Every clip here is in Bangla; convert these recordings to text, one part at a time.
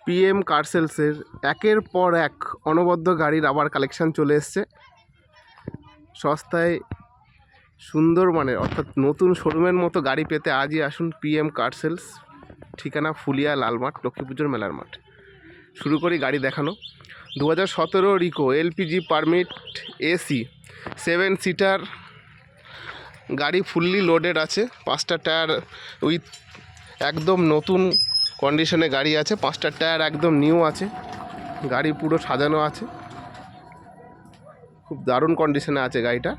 পিএম কার সেলসের একের পর এক অনবদ্য গাড়ির আবার কালেকশান চলে এসছে সস্তায় সুন্দর মানের, অর্থাৎ নতুন শোরুমের মতো গাড়ি পেতে আজই আসুন পিএম কার সেলস। ঠিকানা ফুলিয়া লালমাঠ, লক্ষ্মী পুজোর মেলার মাঠ। শুরু করি গাড়ি দেখানো। 2017 Rico LPG permit AC 7 seater গাড়ি, ফুললি লোডেড আছে। 5টা টায়ার উইথ একদম নতুন কন্ডিশনে গাড়ি আছে। 5টা টায়ার একদম নিউ আছে। গাড়ি পুরো সাজানো আছে, খুব দারুণ কন্ডিশনে আছে গাড়িটা।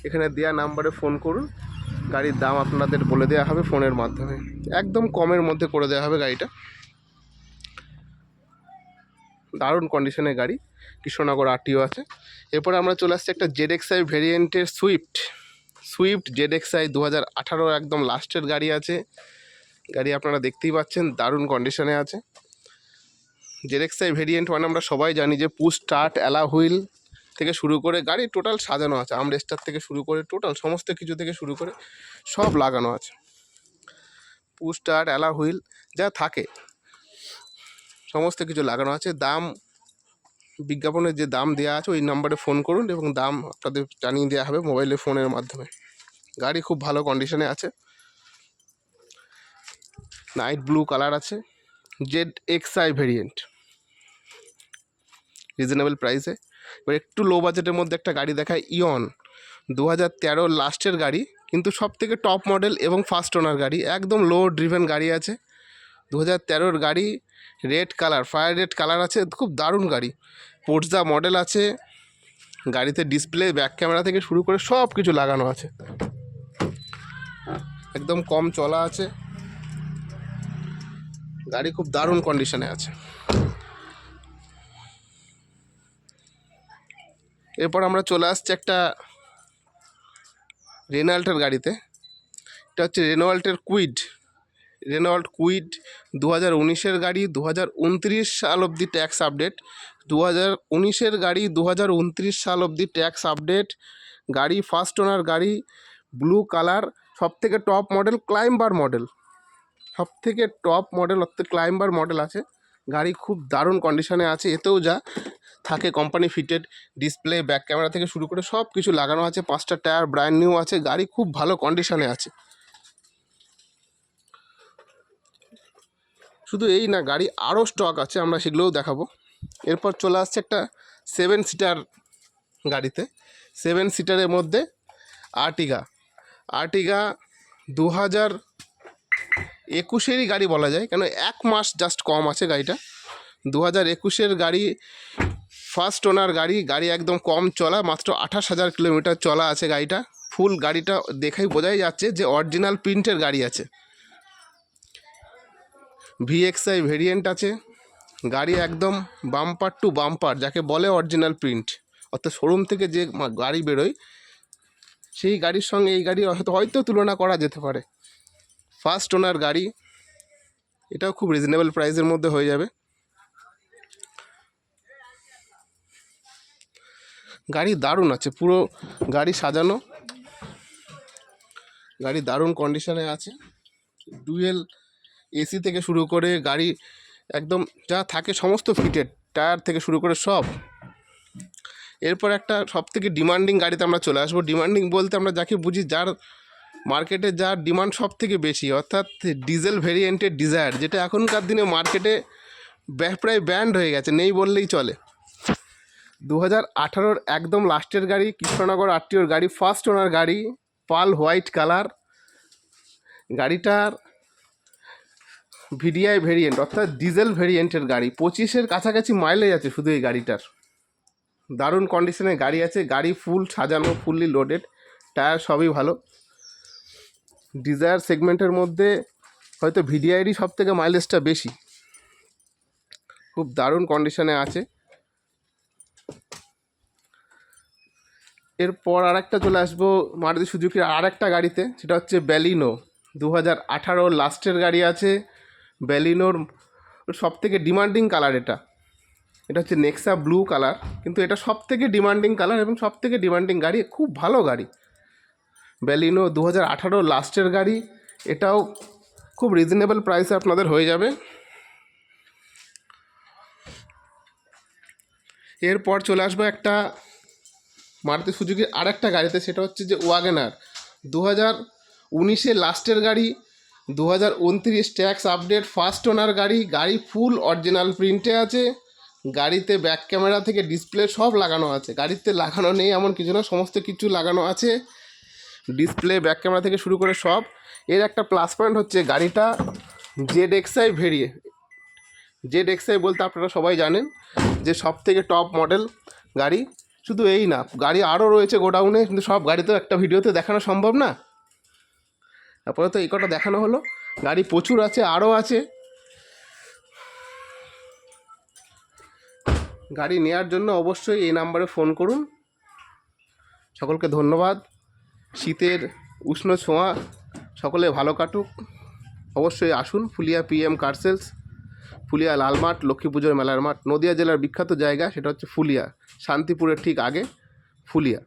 এখানে দেওয়া নাম্বারে ফোন করুন, গাড়ির দাম আপনাদের বলে দেওয়া হবে ফোনের মাধ্যমে। একদম কমের মধ্যে করে দেওয়া হবে গাড়িটা। দারুণ কন্ডিশনের গাড়ি, কৃষ্ণনগর আরটিও আছে। এরপরে আমরা চলে আসছি একটা জেডএক্সআই ভেরিয়েন্টের সুইফট জেডএক্সআই 2018 একদম লাস্টের গাড়ি আছে। গাড়ি আপনারা দেখতেই পাচ্ছেন, দারুণ কন্ডিশনে আছে। জেডএক্সআই ভেরিয়েন্ট মানে আমরা সবাই জানি যে পুশ স্টার্ট, অ্যালা হুইল থেকে শুরু করে গাড়ি টোটাল সাজানো আছে। আমরেস্টার থেকে শুরু করে টোটাল সমস্ত কিছু থেকে শুরু করে সব লাগানো আছে। পুশ স্টার্ট, অ্যালা হুইল যা থাকে সমস্ত কিছু লাগানো আছে। দাম বিজ্ঞাপনের যে দাম দেওয়া আছে ওই নাম্বারে ফোন করুন এবং দাম আপনাদের জানিয়ে দেওয়া হবে মোবাইলে ফোনের মাধ্যমে। গাড়ি খুব ভালো কন্ডিশনে আছে, নাইট ব্লু কালার আছে। জেডএক্সআই ভেরিয়েন্ট রিজনেবল প্রাইসে। এবার একটু লো বাজেটের মধ্যে একটা গাড়ি দেখায়, ইয়ন 2013 লাস্টের গাড়ি, কিন্তু সব থেকে টপ মডেল এবং ফার্স্ট ওনার গাড়ি। একদম লো ড্রিভেন গাড়ি আছে। 2013 গাড়ি, red colour, fire red colour আছে, খুব দারুণ গাড়ি। পোর্টজা মডেল আছে। গাড়িতে ডিসপ্লে, ব্যাক ক্যামেরা থেকে শুরু করে সব কিছু লাগানো আছে। একদম কম চলা আছে, গাড়ি খুব দারুণ কন্ডিশনে আছে। এরপর আমরা চলে আসছি একটা রেনল্টের গাড়িতে। এটা হচ্ছে রেনল্ট কুইড 2019-এর গাড়ি, 2029 সাল অবধি ট্যাক্স আপডেট। 2019-এর গাড়ি, 2029 সাল অবধি ট্যাক্স আপডেট গাড়ি, ফার্স্ট ওনার গাড়ি, ব্লু কালার, সব থেকে টপ মডেল ক্লাইম্বার মডেল, সব থেকে টপ মডেল অর্থাৎ ক্লাইম্বার মডেল আছে। গাড়ি খুব দারুণ কন্ডিশনে আছে। এতেও যা থাকে company fitted display, back camera থেকে শুরু করে সব কিছু লাগানো আছে। 5টা টায়ার ব্র্যান্ড নিউ আছে। গাড়ি খুব ভালো কন্ডিশনে আছে। শুধু এই না, গাড়ি আরও স্টক আছে, আমরা সেগুলোও দেখাবো। এরপর চলে আসছে একটা 7 সিটার গাড়িতে। 7 সিটারের মধ্যে আর্টিগা 2021-এরই গাড়ি বলা যায়, কেন 1 মাস জাস্ট কম আছে গাড়িটা। 2021-এর গাড়ি, ফার্স্ট ওনার গাড়ি। গাড়ি একদম কম চলা, মাত্র 28,000 কিলোমিটার চলা আছে গাড়িটা। ফুল গাড়িটা দেখেই বোঝাই যাচ্ছে যে অরিজিনাল প্রিন্টের গাড়ি আছে। ভিএক্সআই ভেরিয়েন্ট আছে। গাড়ি একদম বাম্পার টু বাম্পার, যাকে বলে অরিজিনাল প্রিন্ট, অর্থাৎ শোরুম থেকে যে গাড়ি বেরোয় সেই গাড়ির সঙ্গে এই গাড়ি হয়তো তুলনা করা যেতে পারে। ফার্স্ট ওনার গাড়ি, এটাও খুব রিজনেবল প্রাইসের মধ্যে হয়ে যাবে। গাড়ি দারুণ আছে, পুরো গাড়ি সাজানো, গাড়ি দারুণ কন্ডিশনে আছে। ডুয়েল এসি থেকে শুরু করে গাড়ি একদম যা থাকে সমস্ত ফিটেড, টায়ার থেকে শুরু করে সব। এরপর একটা সব থেকে ডিমান্ডিং গাড়িতে আমরা চলে আসবো। ডিমান্ডিং বলতে আমরা যাকে বুঝি, যার মার্কেটে যার ডিমান্ড সব থেকে বেশি, অর্থাৎ ডিজেল ভেরিয়েন্টের ডিজায়ার, যেটা এখনকার দিনে মার্কেটে প্রায় ব্যান্ড হয়ে গেছে, নেই বললেই চলে। 2018-র একদম লাস্টের গাড়ি, কৃষ্ণনগর আরটিওর গাড়ি, ফার্স্ট ওনার গাড়ি, পাল হোয়াইট কালার। গাড়িটার ভিডিআই ভেরিয়েন্ট অর্থাৎ ডিজেল ভেরিয়েন্টের গাড়ি। 25-এর কাছাকাছি মাইলেজ আছে শুধু এই গাড়িটার। দারুণ কন্ডিশনে গাড়ি আছে। গাড়ি ফুল সাজানো, ফুললি লোডেড, টায়ার সবই ভালো। ডিজায়ার সেগমেন্টের মধ্যে হয়তো ভিডিআইরই সব থেকে মাইলেজটা বেশি। খুব দারুণ কন্ডিশনে আছে। এরপর আরেকটা চলে আসবো মারুতি সুজুকির আরেকটা গাড়িতে, সেটা হচ্ছে ব্যালিনো 2018 লাস্টের গাড়ি আছে। ব্যালিনোর সব থেকে ডিমান্ডিং কালার এটা হচ্ছে নেক্সা ব্লু কালার, কিন্তু এটা সব থেকে ডিমান্ডিং কালার এবং সব থেকে ডিমান্ডিং গাড়ি, খুব ভালো গাড়ি। ব্যালিনো 2018 লাস্টের গাড়ি, এটাও খুব রিজনেবল প্রাইসে আপনাদের হয়ে যাবে। এরপর চলে আসবো একটা মারুতি সুজুকির আরেকটা গাড়িতে, সেটা হচ্ছে যে ওয়াগনার 2019-এর লাস্টের গাড়ি, 2029 ট্যাক্স আপডেট, ফার্স্ট ওনার গাড়ি। গাড়ি ফুল অরিজিনাল প্রিন্টে আছে। গাড়িতে ব্যাক ক্যামেরা থেকে ডিসপ্লে সব লাগানো আছে। গাড়িতে লাগানো নেই এমন কিছু না, সমস্ত কিছু লাগানো আছে। ডিসপ্লে, ব্যাক ক্যামেরা থেকে শুরু করে সব। এর একটা প্লাস পয়েন্ট হচ্ছে গাড়িটা ZXi ভেরিয়েন্ট। ZXi বলতে আপনারা সবাই জানেন যে সব থেকে টপ মডেল গাড়ি। শুধু এই না, গাড়ি আরও রয়েছে গোডাউনে, কিন্তু সব গাড়ি তো একটা ভিডিওতে দেখানো সম্ভব না। আপাতত এই কটা দেখানো হলো। গাড়ি প্রচুর আছে, আরও আছে। গাড়ি নেওয়ার জন্য অবশ্যই এই নাম্বারে ফোন করুন। সকলকে ধন্যবাদ। শীতের উষ্ণ ছোঁয়া সকলে ভালো কাটুক। অবশ্যই আসুন ফুলিয়া PM কার সেলস, ফুলিয়া লাল মাঠ, লক্ষ্মী পুজোর মেলার মাঠ, নদিয়া জেলার বিখ্যাত জায়গা, সেটা হচ্ছে ফুলিয়া, শান্তিপুরের ঠিক আগে ফুলিয়া।